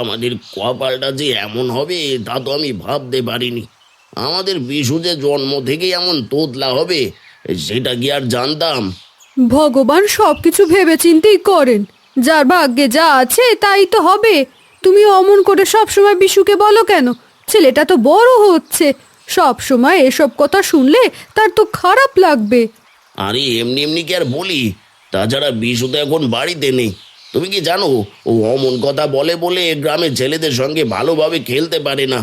আমাদের কপালটা যে এমন হবে তা তো আমি ভাবতে পারিনি। আমাদের বিশু যে জন্ম থেকেই এমন তোতলা হবে সেটা কি আর জানতাম? ভগবান সবকিছু ভেবেচিন্তেই করেন। যার ভাগ্যে যা আছে তাই তো হবে। তুমি অমন করে সব সময় বিশুকে বলো কেন? ছেলেটা তো বড় হচ্ছে, সব সময় এসব কথা শুনলে তার তো খারাপ লাগবে। আরে এমনি এমনি কি আর বলি? তাছাড়া বিশু তো এখন বাড়িতে নেই। তুমি কি জানো ও অমন কথা বলে বলে গ্রামের ছেলেদের সঙ্গে ভালোভাবে খেলতে পারে না।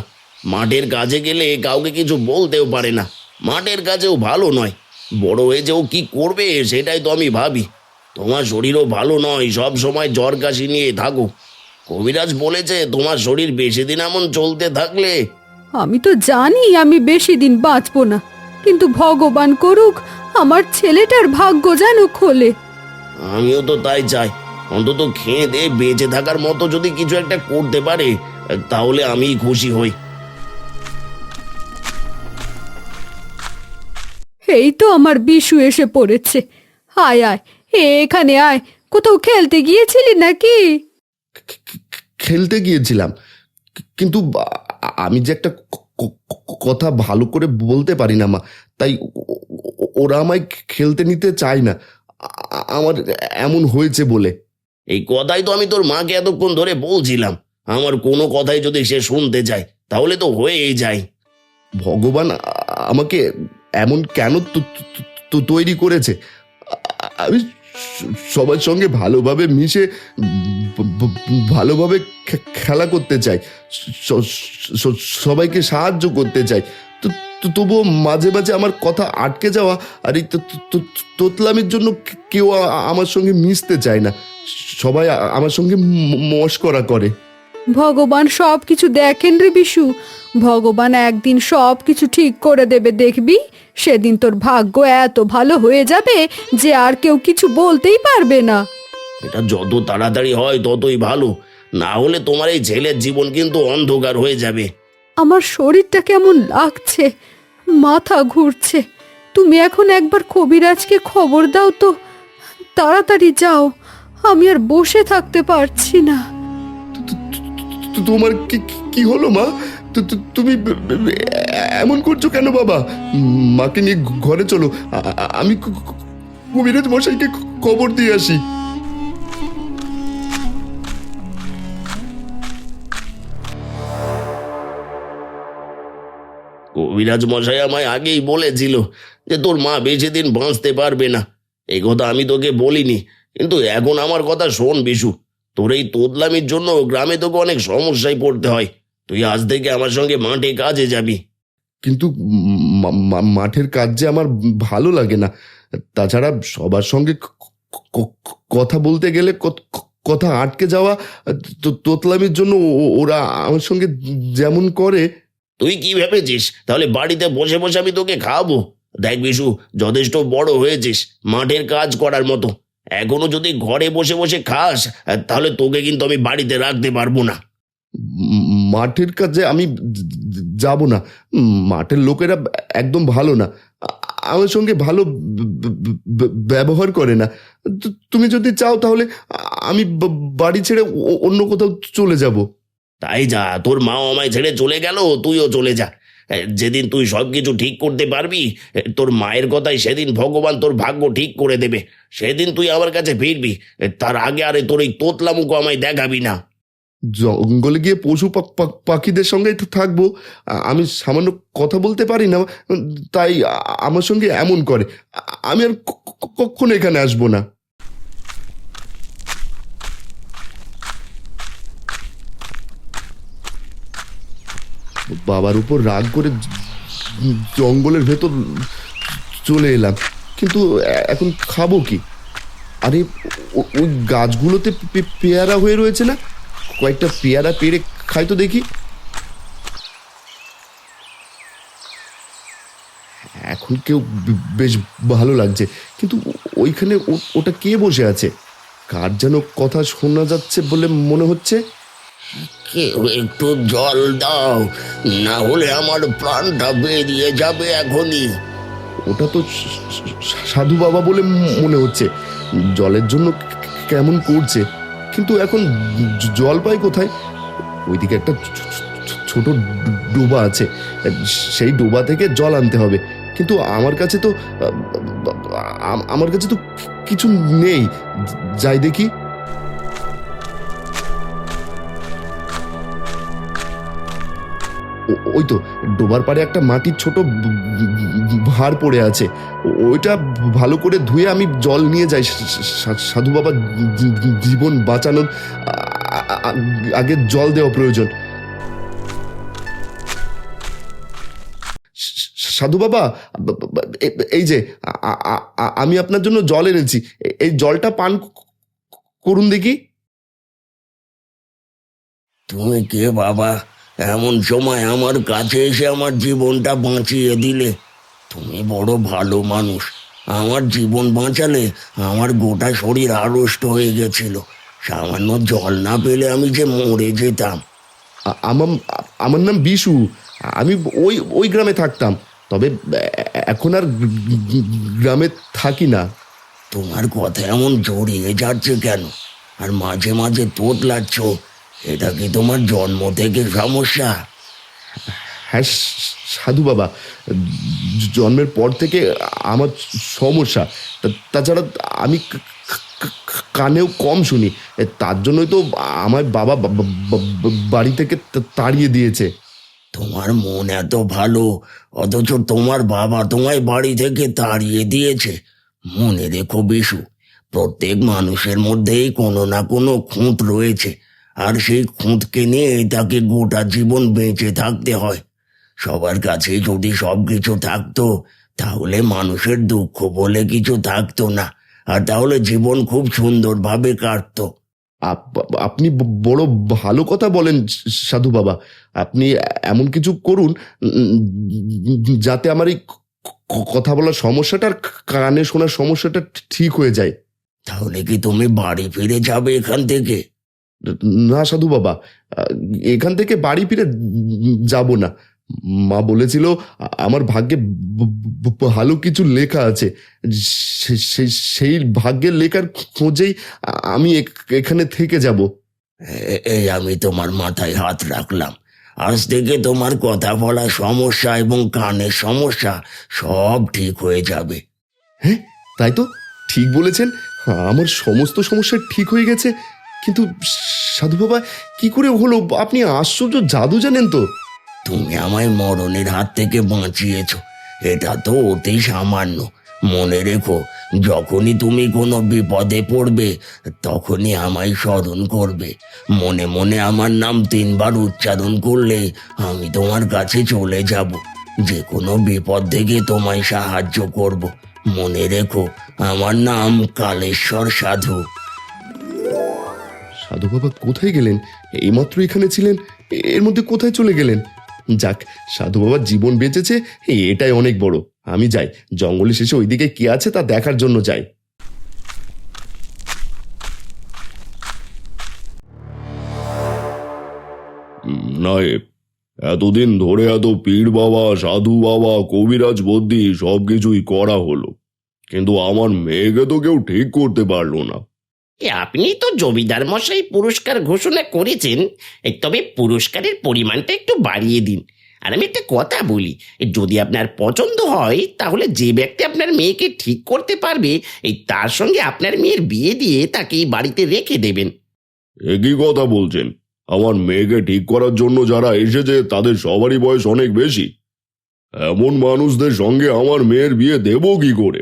মাঠের কাজে গেলে কাউকে কিছু বলতেও পারে না। মাঠের কাজেও ভালো নয়। বড় হয়ে যে ও কি করবে সেটাই তো আমি ভাবি। তোমার শরীরও ভালো নয়, সব সময় জ্বর কাশি নিয়ে থাকো। কবিরাজ বলেছে তোমার শরীর বেশি দিন এমন চলতে থাকলে। আমি তো জানি আমি বেশি দিন বাঁচবো না, কিন্তু ভগবান করুক আমার ছেলেটার ভাগ্য যেন খোলে। আমিও তো তাই চাই। অন্তত খেয়ে দিয়ে বেঁচে থাকার মতো যদি কিছু একটা করতে পারে তাহলে আমি খুশি হই। এই তো আমার বিশু এসে পড়েছে। আয় আয়, এখানে আয়। কোথাও খেলতে গিয়েছিলি নাকি? খেলতে গিয়েছিলাম, কিন্তু আমি যে একটা কথা ভালো করে বলতে পারি না মা, তাই ওরা আমায় খেলতে নিতে চায় না। আমার এমন হয়েছে বলে। এই কথাই তো আমি তোর মাকে এতক্ষণ ধরে বলছিলাম। আমার কোনো কথাই যদি সে শুনতে চায় তাহলে তো হয়েই যায়। ভগবান আমাকে এমন কেন তৈরি করেছে? আমি সবার সঙ্গে ভালোভাবে মিশে ভালোভাবে খেলা করতে চাই, সবাইকে সাহায্য করতে চাই। তবুও মাঝে মাঝে আমার কথা আটকে যাওয়া আর এই তোতলামির জন্য কেউ আমার সঙ্গে মিশতে চায় না। সবাই আমার সঙ্গে মশকরা করে। ভগবান সব কিছু দেখেন রে বিশু। ভগবান একদিন সব কিছু ঠিক করে দেবে, দেখবি। সেদিন তোর ভাগ্য এত ভালো হয়ে যাবে যে আর কেউ কিছু বলতেই পারবে না। এটা যত তাড়াতাড়ি হয় ততই ভালো, না হলে তোমার এই ছেলের জীবন কিন্তু অন্ধকার হয়ে যাবে। আমার শরীরটা কেমন লাগছে, মাথা ঘুরছে। তুমি এখন একবার কবিরাজকে খবর দাও তো, তাড়াতাড়ি যাও। আমি আর বসে থাকতে পারছি না। তোমার কি কি হলো মা? তুমি এমন করছো কেন বাবা? মাকে নিয়ে ঘরে চলো, আমি কবিরাজ মশাইকে খবর দিয়ে আসি। কবিরাজ মশাই আমায় আগেই বলেছিল যে তোর মা বেশি দিন বাঁচতে পারবে না। এই কথা আমি তোকে বলিনি, কিন্তু এখন আমার কথা শোন বিশু। তোর এই তোদলামির জন্য গ্রামে তোকে অনেক সমস্যায় পড়তে হয়। তুই আজ থেকে আমার সঙ্গে মাঠে কাজে যাবি। কিন্তু মাঠের কাজ যে আমার ভালো লাগে না। তাছাড়া সবার সঙ্গে কথা বলতে গেলে কথা আটকে যাওয়া, তোতলামির জন্য ওরা আমার সঙ্গে যেমন করে। তুই কি ভেবেছিস তাহলে বাড়িতে বসে বসে আমি তোকে খাওয়াবো? দেখ বিশু, যথেষ্ট বড় হয়েছিস মাঠের কাজ করার মতো। এখনো যদি ঘরে বসে বসে খাস তাহলে তোকে কিন্তু আমি বাড়িতে রাখতে পারবো না। মাঠের কাজে আমি যাব না। মাঠের লোকেরা একদম ভালো না, আমার সঙ্গে ভালো ব্যবহার করে না। তুমি যদি চাও তাহলে আমি বাড়ি ছেড়ে অন্য কোথাও চলে যাব। তাই যা, তোর মাও আমায় ছেড়ে চলে গেল, তুইও চলে যা। যেদিন তুই সব কিছু ঠিক করতে পারবি, তোর মায়ের কথাই সেদিন ভগবান তোর ভাগ্য ঠিক করে দেবে। সেদিন তুই আমার কাছে ফিরবি। তার আগে আরে তোর এই তোতলামুখো আমায় দেখাবি না। জঙ্গলে গিয়ে পশু পাখিদের সঙ্গে থাকবো। আমি সামান্য কথা বলতে পারি না, তাই আমার সঙ্গে এমন করে। আমি আর কখনো এখানে আসবো না। বাবার উপর রাগ করে জঙ্গলের ভেতর চলে এলাম, কিন্তু এখন খাবো কি? আরে ওই গাছগুলোতে পেয়ারা হয়ে রয়েছে না? কয়েকটা পেয়ারা পেড়ে খাই তো দেখি। এখন কেউ বেশ ভালো লাগছে, কিন্তু ওইখানে ওটা কে বসে আছে? কার যেন কথা শোনা যাচ্ছে বলে মনে হচ্ছে। কেউ একটু জল দাও, না হলে আমার প্রাণটা বেরিয়ে যাবে এখনই। ওটা তো সাধু বাবা বলে মনে হচ্ছে। জলের জন্য কেমন করছে, কিন্তু এখন জল পাই কোথায়? ওইদিকে একটা ছোট ডোবা আছে, সেই ডোবা থেকে জল আনতে হবে। কিন্তু আমার কাছে তো কিছু নেই। যাই দেখি। ওই তো ডোবার পাড়ে একটা মাটির ছোট ভাঁড় পড়ে আছে, ওইটা ভালো করে ধুয়ে আমি জল নিয়ে যাই। সাধু বাবা জীবন বাঁচানোর আগে জল দেওয়া প্রয়োজন। সাধু বাবা, এই যে আমি আপনার জন্য জল এনেছি, এই জলটা পান করুন দেখি। তুমি কে বাবা? এমন সময় আমার কাছে এসে আমার জীবনটা বাঁচিয়ে দিলে। তুমি বড় ভালো মানুষ। আমার জীবন বাঁচালে। আমার গোটা শরীর আড়ষ্ট হয়ে গেছিল, সামান্য জল না পেলে আমি যে মরে যেতাম। আমার আমার নাম বিশু। আমি ওই ওই গ্রামে থাকতাম, তবে এখন আর গ্রামে থাকি না। তোমার কথা এমন জড়িয়ে যাচ্ছে কেন? আর মাঝে মাঝে তোতলাচ্ছ, এটা কি তোমার জন্ম থেকে সমস্যা? হ্যাঁ সাধু বাবা, জন্মের পর থেকে আমার সমস্যা। তাছাড়া আমি কানেও কম শুনি, তার জন্যই তো আমার বাবা বাড়ি থেকে তাড়িয়ে দিয়েছে। তোমার মন এত ভালো, অথচ তোমার বাবা তোমায় বাড়ি থেকে তাড়িয়ে দিয়েছে। মনে রেখো বিশু, প্রত্যেক মানুষের মধ্যেই কোনো না কোনো খুঁত রয়েছে, আর সেই খুঁতকে নিয়ে তাকে গোটা জীবন বেঁচে থাকতে হয়। সবার কাছে যদি সব কিছু থাকতো, তাহলে মানুষের দুঃখ বলে কিছু থাকতো না, আর তাহলে জীবন খুব সুন্দরভাবে কাটতো। আপনি বড় ভালো কথা বলেন সাধু বাবা। আপনি এমন কিছু করুন যাতে আমার এই কথা বলার সমস্যাটা আর কানে শোনার সমস্যাটা ঠিক হয়ে যায়। তাহলে কি তুমি বাড়ি ফিরে যাবে এখান থেকে? না সাধু বাবা, এখান থেকে বাড়ি ফিরে যাব না। মা বলেছিল আমার ভাগ্যে ভালো কিছু লেখা আছে, সেই ভাগ্যের লেখার খোঁজেই আমি এখানে থেকে যাব। এই আমি তোমার মাথায় হাত রাখলাম। আজ থেকে তোমার কথা বলা সমস্যা এবং কানের সমস্যা সব ঠিক হয়ে যাবে। হ্যাঁ, তাই তো, ঠিক বলেছেন। আমার সমস্ত সমস্যা ঠিক হয়ে গেছে। কিন্তু সাধু বাবা, কি করে হলো? আপনি আশ্চর্য জাদু জানেন তো। তুমি আমায় মরণের হাত থেকে বাঁচিয়েছ, এটা তো অতি সামান্য। মনে রেখো, যখনই তুমি কোনো বিপদে পড়বে, তখনই আমায় স্মরণ করবে। মনে মনে আমার নাম 3 বার উচ্চারণ করলে আমি তোমার কাছে চলে যাব। যে কোনো বিপদ থেকে তোমায় সাহায্য করব। মনে রেখো, আমার নাম কালেশ্বর সাধু। সাধু বাবা কোথায় গেলেন? এইমাত্র এখানে ছিলেন, এর মধ্যে কোথায় চলে গেলেন? যাক, সাধু বাবার জীবন বেঁচেছে, এটাই অনেক বড়। আমি যাই, জঙ্গলে শেষে ওইদিকে কি আছে তা দেখার জন্য যাই। নায়েব, এতদিন ধরে এত পীর বাবা, সাধু বাবা, কবিরাজ বদ্যি সবকিছুই করা হলো, কিন্তু আমার মেয়েকে তো কেউ ঠিক করতে পারলো না। আপনি তো জমিদার মশাই পুরস্কার ঘোষণা করেছেন, তবে পুরস্কারের পরিমাণটা একটু বাড়িয়ে দিন। আর আমি একটা কথা বলি, যদি আপনার পছন্দ হয় তাহলে যে ব্যক্তি আপনার মেয়েকে ঠিক করতে পারবে, তার সঙ্গে আপনার মেয়ের বিয়ে দিয়ে তাকে এই বাড়িতে রেখে দেবেন। একই কথা বলছেন? আমার মেয়েকে ঠিক করার জন্য যারা এসেছে তাদের সবারই বয়স অনেক বেশি। এমন মানুষদের সঙ্গে আমার মেয়ের বিয়ে দেব কি করে?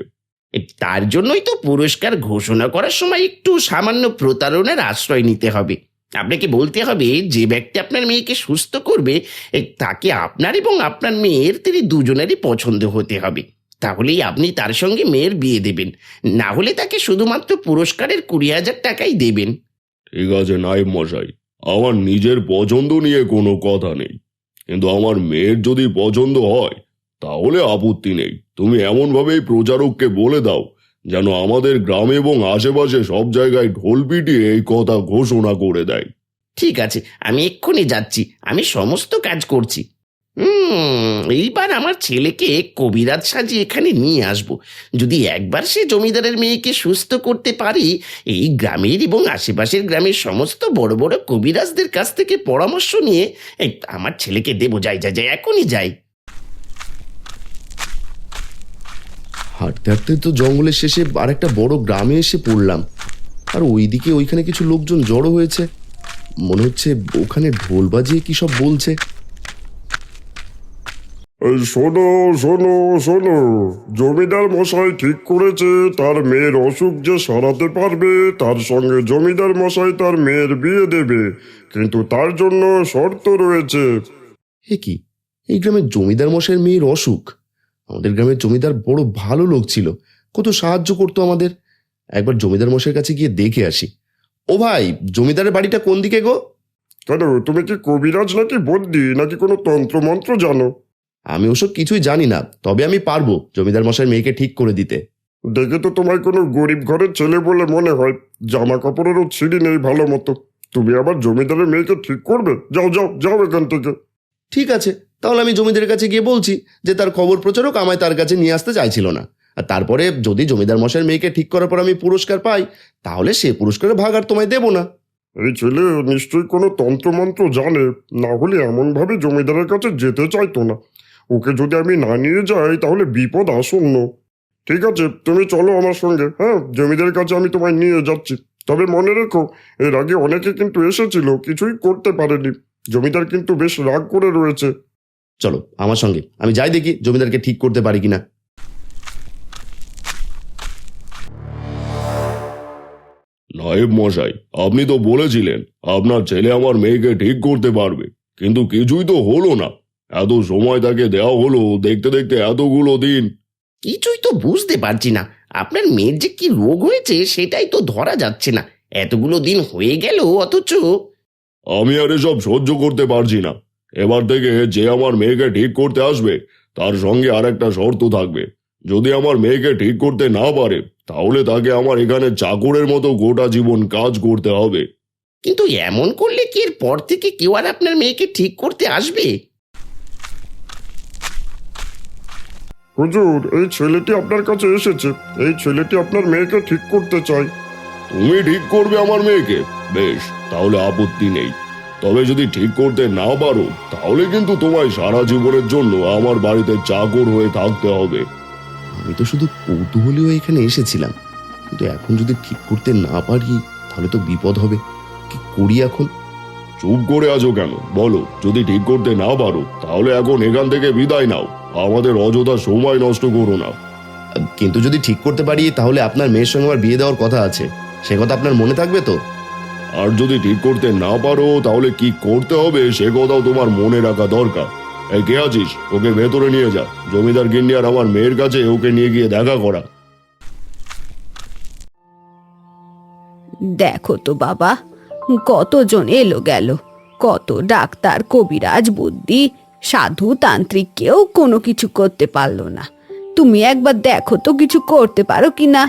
তার জন্যই তো পুরস্কার ঘোষণা করার সময় একটু সামান্য প্রতারণার আশ্রয় নিতে হবে। আপনাকে বলতে হবে যে ব্যক্তি আপনার মেয়েকে সুস্থ করবে, তাকে আপনার এবং আপনার মেয়ের তিনি দুজনেরই পছন্দ হতে হবে। তাহলেই আপনি তার সঙ্গে মেয়ের বিয়ে দেবেন, না হলে তাকে শুধুমাত্র পুরস্কারের 20,000 টাকাই দেবেন। ঠিক আছে নায়েব মশাই, আমার নিজের পছন্দ নিয়ে কোনো কথা নেই, কিন্তু আমার মেয়ের যদি পছন্দ হয় তাহলে আপত্তি নেই। তুমি এমনভাবেই প্রচারককে বলে দাও যেন আমাদের গ্রামে এবং আশেপাশে সব জায়গায় ঢোল পিটিয়ে এই কথা ঘোষণা করে দেয়। ঠিক আছে, আমি এক্ষুনি যাচ্ছি, আমি সমস্ত কাজ করছি। এইবার আমার ছেলেকে কবিরাজ সাজিয়ে এখানে নিয়ে আসব। যদি একবার সে জমিদারের মেয়েকে সুস্থ করতে পারি, এই গ্রামের এবং আশেপাশের গ্রামের সমস্ত বড় বড় কবিরাজদের কাছ থেকে পরামর্শ নিয়ে আমার ছেলেকে দেবো। যাই যাই যাই, এখনই যাই। হাঁটতে হাঁটতে তো জঙ্গলের শেষে আর একটা বড় গ্রামে এসে পড়লাম। আর ওইদিকে ওইখানে কিছু লোকজন জড়ো হয়েছে, মনে হচ্ছে ওখানে ঢোল বাজিয়ে কি সব বলছে। এই শোনো শোনো শোনো, জমিদার মশাই ঠিক করেছে তার মেয়ের অসুখ যে সারাতে পারবে তার সঙ্গে জমিদার মশাই তার মেয়ের বিয়ে দেবে, কিন্তু তার জন্য শর্ত রয়েছে। এ কি, এই গ্রামের জমিদার মশাইয়ের মেয়ের অসুখ? আমাদের গ্রামের জমিদার বড় ভালো লোক ছিল, কত সাহায্য করতো আমাদের। একবার জমিদার মশাইয়ের কাছে গিয়ে দেখে আসি। ও ভাই, জমিদারের বাড়িটা কোন দিকে গো? কেন, তুমি কি কবিরাজ নাকি বদ্যি নাকি কোনো তন্ত্রমন্ত্র জানো? আমি ওসব কিছুই জানি না, তবে আমি পারবো জমিদার মশাইয়ের মেয়েকে ঠিক করে দিতে। দেখে তো তোমায় কোনো গরিব ঘরের ছেলে বলে মনে হয়, জামা কাপড়েরও ছিঁড়ি নেই ভালো মতো। তুমি আবার জমিদারের মেয়েকে ঠিক করবে? যাও যাও যাও এখান থেকে। ঠিক আছে, তাহলে আমি জমিদারের কাছে গিয়ে বলছি যে তার খবর প্রচারক আমায় তার কাছে নিয়ে আসতে চাইছিল না। আর তারপরে যদি জমিদার মশাইয়ের মেয়েকে ঠিক করার পর আমি পুরস্কার পাই, তাহলে সে পুরস্কারের ভাগ আর তোমায় দেবো না। এই ছেলে নিশ্চয়ই কোনো তন্ত্রমন্ত্র জানে, না হলে এমনভাবে জমিদারের কাছে যেতে চাইতো না। ওকে যদি আমি না নিয়ে যাই তাহলে বিপদ আসন্ন। ঠিক আছে, তুমি চলো আমার সঙ্গে। হ্যাঁ, জমিদারের কাছে আমি তোমায় নিয়ে যাচ্ছি। তবে মনে রেখো, এর আগে অনেকে কিন্তু এসেছিল, কিছুই করতে পারেনি। জমিদার কিন্তু বেশ রাগ করে রয়েছে। চলো আমার সঙ্গে, আমি যাই দেখি জমিদারকে ঠিক করতে পারি কিনা। নায়েব মশাই, আপনি তো বলেছিলেন আপনার ছেলে আমার মেয়েকে ঠিক করতে পারবে, কিন্তু কিছুই তো হলো না। এত সময় তাকে দেওয়া হলো, দেখতে দেখতে এতগুলো দিন। কিছুই তো বুঝতে পারছি না, আপনার মেয়ের যে কি রোগ হয়েছে সেটাই তো ধরা যাচ্ছে না। এতগুলো দিন হয়ে গেল, অথচ আমি আর এসব সহ্য করতে পারছি না। এবার থেকে যে আমার মেয়েকে ঠিক করতে আসবে তার সঙ্গে আর একটা শর্ত থাকবে। যদি আমার মেয়েকে ঠিক করতে না পারে তাহলে তাকে আমার এখানে চাকরের মতো গোটা জীবন কাজ করতে হবে। কিন্তু এমন করলে কি এর পর থেকে কেউ আর আপনার মেয়েকে ঠিক করতে আসবে? হুজুর, এই ছেলেটি আপনার কাছে এসেছে। এই ছেলেটি আপনার মেয়েকে ঠিক করতে চায়। তুমি ঠিক করবে আমার মেয়েকে? বেশ, তাহলে আপত্তি নেই। তবে যদি ঠিক করতে না পারো তাহলে কিন্তু তোমায় সারা জীবনের জন্য আমার বাড়িতে চাকর হয়ে থাকতে হবে। আমি তো শুধু কৌতূহলীও এখানে এসেছিলাম, কিন্তু এখন যদি ঠিক করতে না পারি তাহলে তো বিপদ হবে। কি করি এখন? চুপ করে আছো কেন? বলো, যদি ঠিক করতে না পারো তাহলে এখন এখান থেকে বিদায় নাও। আমাদের অযথা সময় নষ্ট করো না। কিন্তু যদি ঠিক করতে পারি তাহলে আপনার মেয়ের সঙ্গে আমার বিয়ে দেওয়ার কথা আছে, সে কথা আপনার মনে থাকবে তো? আর যদি ঠিক করতে না পারো তাহলে কি করতে হবে সে কথাও তোমার মনে রাখা দরকার। এই কে আছিস? ওকে ভেতরে নিয়ে যা। জমিদার গিন্নি আর আমার মেয়ের কাছে ওকে নিয়ে গিয়ে দেখা করা। দেখো তো বাবা, কতজন এলো গেল, কত ডাক্তার, কবিরাজ, বুদ্ধি, সাধু, তান্ত্রিক, কেউ কোনো কিছু করতে পারলো না। তুমি একবার দেখো তো কিছু করতে পারো কি না।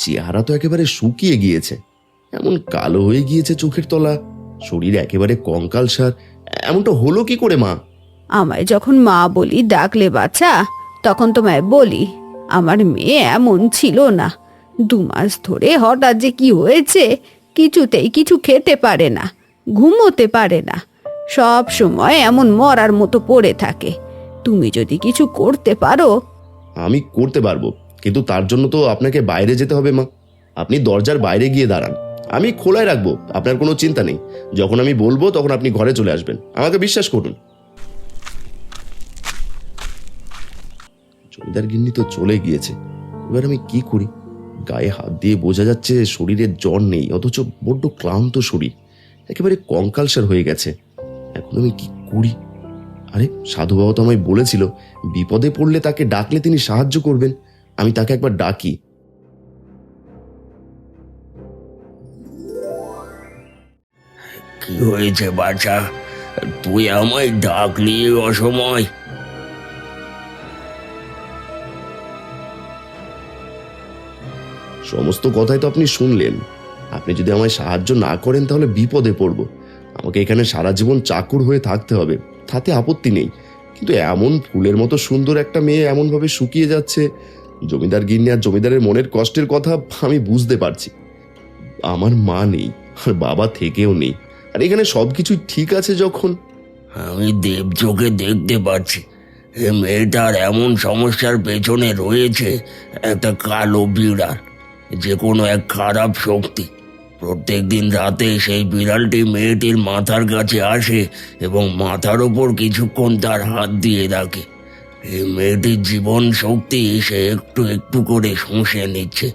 চেহারা তো একেবারে শুকিয়ে গিয়েছে, এমন কালো হয়ে গিয়েছে চোখের তলা, শরীর একেবারে কঙ্কালসার। এমনটা হলো কি করে মা? আমায় যখন মা বলি ডাকলে বাচ্চা, তখন তোমায় বলি আমার মেয়ে এমন ছিল না। 2 মাস ধরে হঠাৎ যে কি হয়েছে, কিছুতেই কিছু খেতে পারে না, ঘুমোতে পারে না, সব সময় এমন মরার মতো পড়ে থাকে। তুমি যদি কিছু করতে পারো। আমি করতে পারবো, কিন্তু তার জন্য তো আপনাকে বাইরে যেতে হবে মা। আপনি দরজার বাইরে গিয়ে দাঁড়ান, আমি খোলায় রাখবো, আপনার কোনো চিন্তা নেই। যখন আমি বলবো তখন আপনি ঘরে চলে আসবেন, আমাকে বিশ্বাস করুন। জমিদার গিন্নি তো চলে গিয়েছে, এবার আমি কি করি? গায়ে হাত দিয়ে বোঝা যাচ্ছে শরীরে জ্বর নেই, অথচ বড্ড ক্লান্ত শরীর, একেবারে কঙ্কালসার হয়ে গেছে। এখন আমি কি করি? আরে সাধু বাবা তো আমায় বলেছিল বিপদে পড়লে তাকে ডাকলে তিনি সাহায্য করবেন। আমি তাকে একবার ডাকি। কি হয়েছে বাচ্চা? তুই আমায় ডাকলি অসময়? সমস্ত কথাই তো আপনি শুনলেন। আপনি যদি আমায় সাহায্য না করেন তাহলে বিপদে পড়ব। আমাকে এখানে সারা জীবন চাকর হয়ে থাকতে হবে, তাতে আপত্তি নেই, কিন্তু এমন ফুলের মতো সুন্দর একটা মেয়ে এমনভাবে শুকিয়ে যাচ্ছে, জমিদার গিন্নি আর জমিদারের মনের কষ্টের কথা আমি বুঝতে পারছি। আমার মা নেই, আর বাবা থেকেও নেই, আর এখানে সবকিছুই ঠিক আছে যখন। আমি দেব চোখে দেখতে পাচ্ছি এ মেয়েটার এমন সমস্যার পেছনে রয়েছে একটা কালো বিড়াল, যে কোনো এক খারাপ শক্তি। প্রত্যেকদিন রাতে সেই বিড়ালটি মেয়েটির মাথার কাছে আসে এবং মাথার ওপর কিছুক্ষণ তার হাত দিয়ে রাখে। এই মেয়েটির জীবন শক্তি সে একটু একটু করে শুষে নিচ্ছে।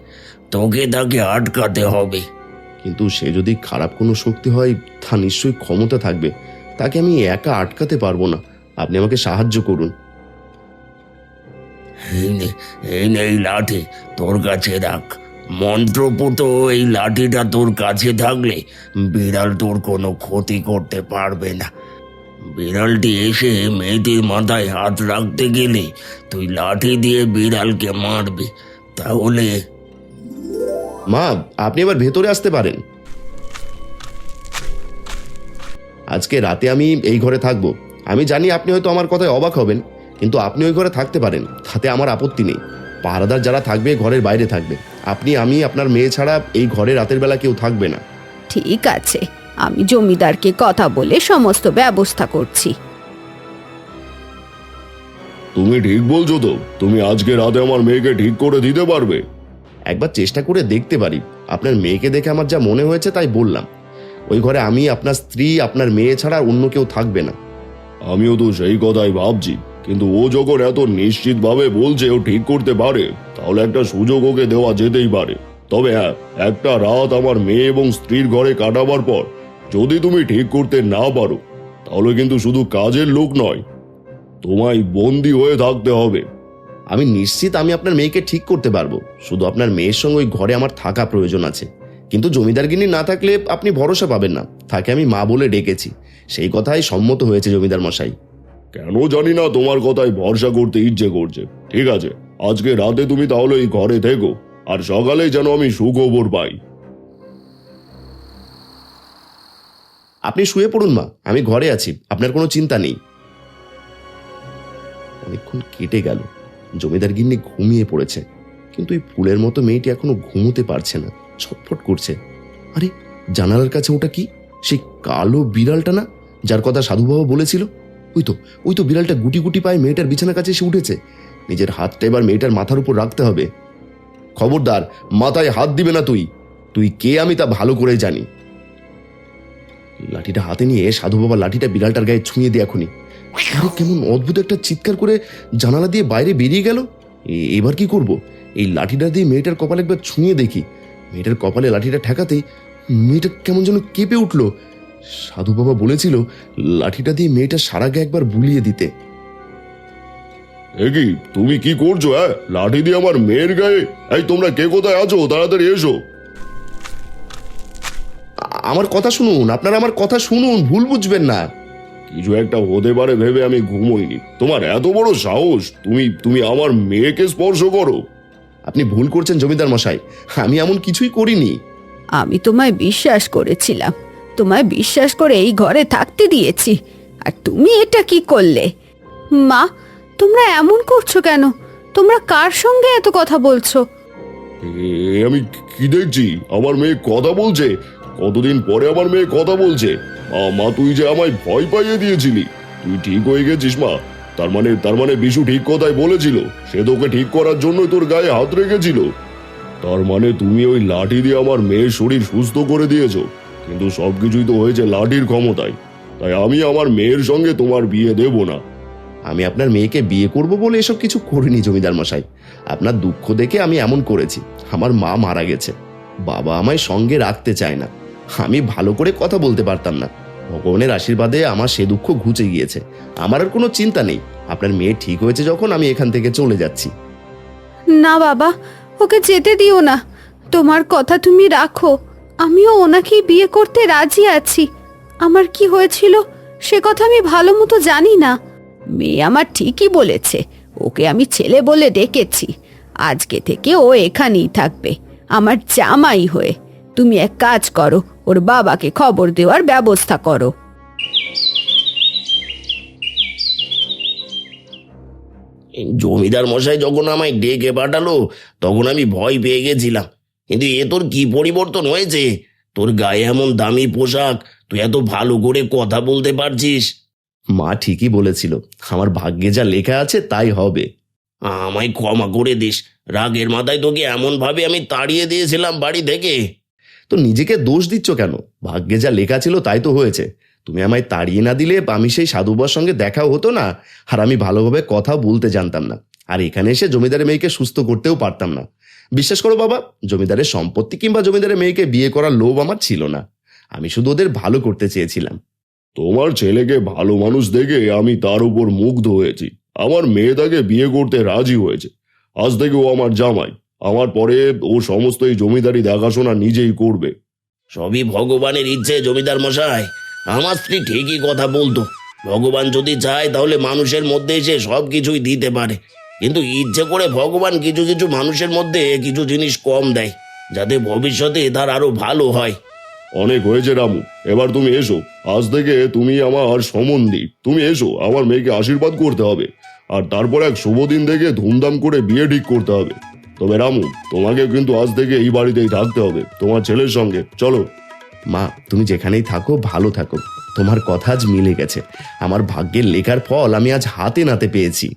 তোকে তাকে আটকাতে হবে। কিন্তু সে যদি খারাপ কোনো শক্তি হয়, তা নিশ্চয়ই ক্ষমতা থাকবে, তাকে আমি একা আটকাতে পারবো না। আপনি আমাকে সাহায্য করুন। এই লাঠি তোর কাছে রাখ। মন্ত্রপুত এই লাঠিটা তোর কাছে থাকলে বিড়াল তোর কোনো ক্ষতি করতে পারবে না। বিড়ালটি এসে মেয়েটির মাথায় হাত রাখতে গেলে তুই লাঠি দিয়ে বিড়ালকে মারবি। তাহলে মা, আপনি এবার ভেতরে আসতে পারেন। আজকে রাতে আমি এই ঘরে থাকবো। আমি জানি আপনি হয়তো আমার কথায় অবাক হবেন, কিন্তু আপনি ওই ঘরে থাকতে পারেন, তাতে আমার আপত্তি নেই। পাহারাদার যারা থাকবে ঘরের বাইরে থাকবে। আপনি, আমি, আপনার মেয়ে ছাড়া এই ঘরে রাতের বেলা কেউ থাকবে না। ঠিক আছে, আমি জমিদারকে কথা বলে সমস্ত ব্যবস্থা করছি। তুমি ঠিক বলছো তো? তুমি আজকে রাতে আমার মেয়েকে ঠিক করে দিতে পারবে? একবার চেষ্টা করে দেখতে পারি। আপনার মেয়েকে দেখে আমার যা মনে হয়েছে তাই বললাম। ওই ঘরে আমি, আপনার স্ত্রী, আপনার মেয়ে ছাড়া অন্য কেউ থাকবে না। আমিও তো সেই কথাই ভাবছি, কিন্তু ও যখন এত নিশ্চিতভাবে বলছে ও ঠিক করতে পারে, তাহলে একটা সুযোগ ওকে দেওয়া যেতেই পারে। তবে হ্যাঁ, একটা রাত আমার মেয়ে এবং স্ত্রীর ঘরে কাটাবার পর যদি তুমি ঠিক করতে না পারো, তাহলে কিন্তু শুধু কাজের লোক নয়, তোমায় বন্দি হয়ে থাকতে হবে। আমি নিশ্চিত আমি আপনার মেয়েকে ঠিক করতে পারবো। শুধু আপনার মেয়ের সঙ্গে ওই ঘরে আমার থাকা প্রয়োজন আছে। কিন্তু জমিদারগিন্নি না থাকলে আপনি ভরসা পাবেন না। তাকে আমি মা বলে ডেকেছি, সেই কথাই সম্মত হয়েছে জমিদার মশাই। কেন জানি না তোমার কথায় ভরসা করতে ইচ্ছে করছে। ঠিক আছে, আজকে রাতে তুমি তাহলে এই ঘরে থেকো, আর সকালে যেন আমি সুখবর পাই। আপনি শুয়ে পড়ুন মা, আমি ঘরে আছি, আপনার কোনো চিন্তা নেই। অনেকক্ষণ কেটে গেল, জমিদার গিন্নি ঘুমিয়ে পড়েছে, কিন্তু এই ফুলের মতো মেয়েটি এখনো ঘুমোতে পারছে না, ছটফট করছে। আরে, জানালার কাছে ওটা কি? সেই কালো বিড়ালটা না, যার কথা সাধুবাবা বলেছিল? ওই তো বিড়ালটা গুটি গুটি পায়ে মেয়েটার বিছানার কাছে এসে উঠেছে। নিজের হাতটা এবার মেয়েটার মাথার উপর রাখতে হবে। খবরদার, মাথায় হাত দিবে না। তুই কে আমি তা ভালো করে জানি। লাঠিটা হাতে নিয়ে সাধু বাবা লাঠিটা বিড়ালটার গায়ে ছুঁয়ে দিয়ে এখনই। আরে, কেমন অদ্ভুত একটা চিৎকার করে জানালা দিয়ে বাইরে বেরিয়ে গেল। এবার কি করব? এই লাঠিটা দিয়ে মেয়েটার কপালে একবার ছুঁয়ে দেখি। মেয়েটার কপালে লাঠিটা ঠেকাতেই মেয়েটা কেমন যেন কেঁপে উঠল। সাধু বাবা বলেছিল লাঠিটা দিয়ে মেয়েটা সারা গায়ে একবার বুলিয়ে দিতে। এ কি, তুমি কি করছো? হ্যাঁ, লাঠি দিয়ে আমার মেয়ের গায়ে? এই, তোমরা কে কোথায় আছো? তাড়াতাড়ি এসো। আমার কথা শুনুন, আপনারা আমার কথা শুনুন, ভুল বুঝবেন না। কিছু একটা হতে পারে ভেবে আমি ঘুমোইনি। তোমার এত বড় সাহস, তুমি আমার মেয়েকে স্পর্শ করো? আপনি ভুল করছেন জমিদার মশাই, আমি এমন কিছুই করিনি। আমি তোমায় বিশ্বাস করেছিলাম, তোমায় বিশ্বাস করে এই ঘরে থাকতে দিয়েছি, আর তুমি এটা কি করলে? মা, তোমরা এমন করছো কেন? তোমরা কার সঙ্গে এত কথা বলছো? আমি কি দেখছি? আমার মেয়ে কথা বলছে। কতদিন পরে আমার মেয়ে কথা বলছে। মা, তুই যে আমায় ভয় পাইয়ে দিয়েছিলি, তুই ঠিক হয়ে গেছিস মা। তার মানে বিশু ঠিক কথাই বলেছিল। সে তোকে ঠিক করার জন্য তোর গায়ে হাত রেখেছিল। তার মানে তুমি ওই লাঠি দিয়ে আমার মেয়ের শরীর সুস্থ করে দিয়েছো। কিন্তু সবকিছুই তো হয়েছে লাঠির ক্ষমতায়। তাই আমি আমার মেয়ের সঙ্গে তোমার বিয়ে দেব না। আমি আপনার মেয়েকে বিয়ে করব বলে এসব কিছু করিনি জমিদার মশাই। আপনার দুঃখ দেখে আমি এমন করেছি। আমার মা মারা গেছে, বাবা আমায় সঙ্গে রাখতে চায় না, আমি ভালো করে কথা বলতে পারতাম না। ভগবানের আশীর্বাদে আমার সে দুঃখ ঘুচে গিয়েছে। আমার আর কোনো চিন্তা নেই। আপনার মেয়ে ঠিক হয়েছে যখন, আমি এখান থেকে চলে যাচ্ছি। না বাবা, ওকে যেতে দিও না। তোমার কথা তুমি রাখো, আমিও ওনাকেই বিয়ে করতে রাজি আছি। আমার কি হয়েছিল সে কথা আমি ভালো মতো জানি না। মেয়ে আমার ঠিকই বলেছে, ওকে আমি ছেলে বলে ডেকেছি। আজকে থেকে ও এখানেই থাকবে, আমার জামাই হয়ে। তুমি এক কাজ করো, ওর বাবাকে খবর দেওয়ার ব্যবস্থা করো। জমিদার মশাই যখন আমায় ডেকে পাঠালো তখন আমি ভয় পেয়ে গেছিলাম, কিন্তু এ তোর কি পরিবর্তন হয়েছে? তোর গায়ে এমন দামি পোশাক, তুই এত ভালো করে কথা বলতে পারছিস। মা ঠিকই বলেছিল, আমার ভাগ্যে যা লেখা আছে তাই হবে। আমায় ক্ষমা করে দিস, রাগের মাথায় তোকে এমন ভাবে আমি তাড়িয়ে দিয়েছিলাম বাড়ি থেকে। তো নিজেকে দোষ দিচ্ছ কেন? ভাগ্যে যা লেখা ছিল তাই তো হয়েছে। তুমি আমায় তাড়িয়ে না দিলে আমি সেই সাধুবার সঙ্গে দেখাও হতো না, আর আমি ভালোভাবে কথা বলতে জানতাম না, আর এখানে এসে জমিদারের মেয়েকে সুস্থ করতেও পারতাম না। বিশ্বাস করো বাবা, জমিদারের সম্পত্তি কিংবা জমিদারের মেয়েকে বিয়ে করার লোভ আমার ছিল না। আমি শুধু ওদের ভালো করতে চেয়েছিলাম। তোমার ছেলেকে ভালো মানুষ দেখে আমি তার উপর মুগ্ধ হয়েছি। আমার মেয়ে তাকে বিয়ে করতে রাজি হয়েছে। আজ থেকে ও আমার জামাই। আমার পরে ও সমস্ত এই জমিদারি দেখাশোনা নিজেই করবে। সবই ভগবানের ইচ্ছে জমিদার মশাই। আমার স্ত্রী ঠিকই কথা বলতো, ভগবান যদি চায় তাহলে মানুষের মধ্যে এসে সব কিছুই দিতে পারে, কিন্তু ইচ্ছে করে ভগবান কিছু কিছু মানুষের মধ্যে কিছু জিনিস কম দেয়, যাতে ভবিষ্যতে তার আরো ভালো হয়। অনেক হয়েছে রামু, এবার তুমি এসো। আজ থেকে তুমি আমার সম্বন্ধী। তুমি এসো, আমার মেয়েকে আশীর্বাদ করতে হবে, আর তারপর এক শুভ দিন দেখে ধুমধাম করে বিয়ে ঠিক করতে হবে। তবে রামু, তোমাকে কিন্তু আজ থেকে এই বাড়িতেই থাকতে হবে, তোমার ছেলের সঙ্গে। চলো। মা, তুমি যেখানেই থাকো ভালো থাকো। তোমার কথা আজ মিলে গেছে। আমার ভাগ্যের লেখার ফল আমি আজ হাতে নাতে পেয়েছি।